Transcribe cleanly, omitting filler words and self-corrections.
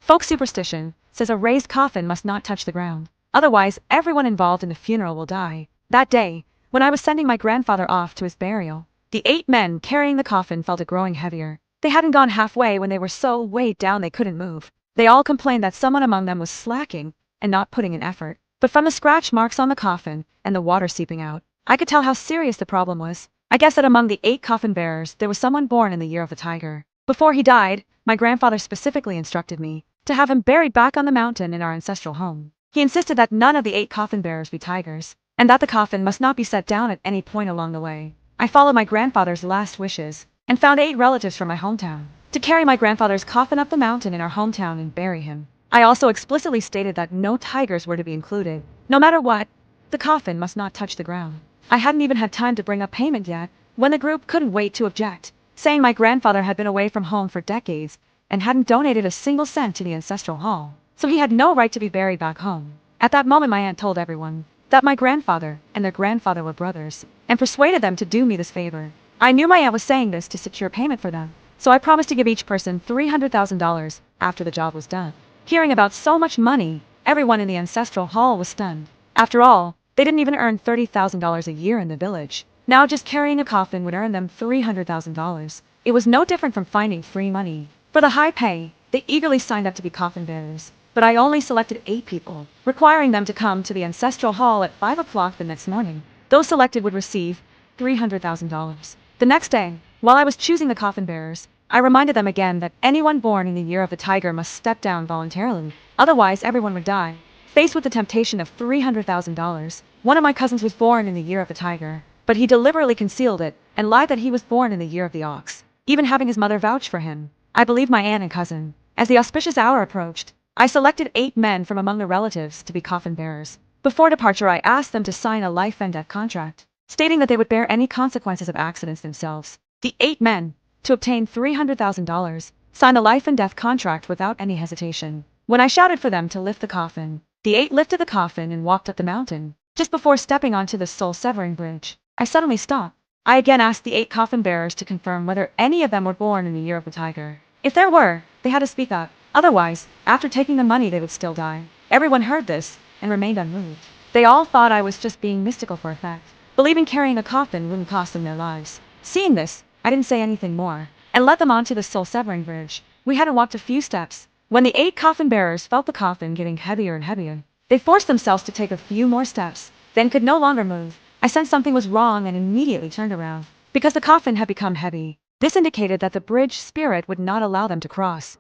Folk superstition says a raised coffin must not touch the ground. Otherwise, everyone involved in the funeral will die. That day, when I was sending my grandfather off to his burial, the 8 men carrying the coffin felt it growing heavier. They hadn't gone halfway when they were so weighed down they couldn't move. They all complained that someone among them was slacking and not putting in effort. But from the scratch marks on the coffin and the water seeping out, I could tell how serious the problem was. I guess that among the 8 coffin bearers there was someone born in the year of the tiger. Before he died, my grandfather specifically instructed me to have him buried back on the mountain in our ancestral home. He insisted that none of the 8 coffin bearers be tigers, and that the coffin must not be set down at any point along the way. I followed my grandfather's last wishes, and found 8 relatives from my hometown to carry my grandfather's coffin up the mountain in our hometown and bury him. I also explicitly stated that no tigers were to be included. No matter what, the coffin must not touch the ground. I hadn't even had time to bring up payment yet, when the group couldn't wait to object, saying my grandfather had been away from home for decades and hadn't donated a single cent to the ancestral hall, so he had no right to be buried back home. At that moment my aunt told everyone that my grandfather and their grandfather were brothers, and persuaded them to do me this favor. I knew my aunt was saying this to secure payment for them, so I promised to give each person $300,000 after the job was done. Hearing about so much money, everyone in the ancestral hall was stunned. After all, they didn't even earn $30,000 a year in the village. Now just carrying a coffin would earn them $300,000. It was no different from finding free money. For the high pay, they eagerly signed up to be coffin bearers. But I only selected 8 people, requiring them to come to the ancestral hall at 5 o'clock the next morning. Those selected would receive $300,000. The next day, while I was choosing the coffin bearers, I reminded them again that anyone born in the year of the tiger must step down voluntarily, otherwise everyone would die. Faced with the temptation of $300,000, one of my cousins was born in the year of the tiger, but he deliberately concealed it and lied that he was born in the year of the ox, even having his mother vouch for him. I believed my aunt and cousin. As the auspicious hour approached, I selected 8 men from among the relatives to be coffin bearers. Before departure, I asked them to sign a life and death contract, stating that they would bear any consequences of accidents themselves. The 8 men, to obtain $300,000, signed the life and death contract without any hesitation. When I shouted for them to lift the coffin, the 8 lifted the coffin and walked up the mountain. Just before stepping onto the soul-severing bridge, I suddenly stopped. I again asked the 8 coffin bearers to confirm whether any of them were born in the year of the tiger. If there were, they had to speak up. Otherwise, after taking the money they would still die. Everyone heard this and remained unmoved. They all thought I was just being mystical for effect, believing carrying a coffin wouldn't cost them their lives. Seeing this, I didn't say anything more, and led them onto the soul-severing bridge. We hadn't walked a few steps when the 8 coffin bearers felt the coffin getting heavier and heavier. They forced themselves to take a few more steps, then could no longer move. I sensed something was wrong and immediately turned around, because the coffin had become heavy. This indicated that the bridge spirit would not allow them to cross.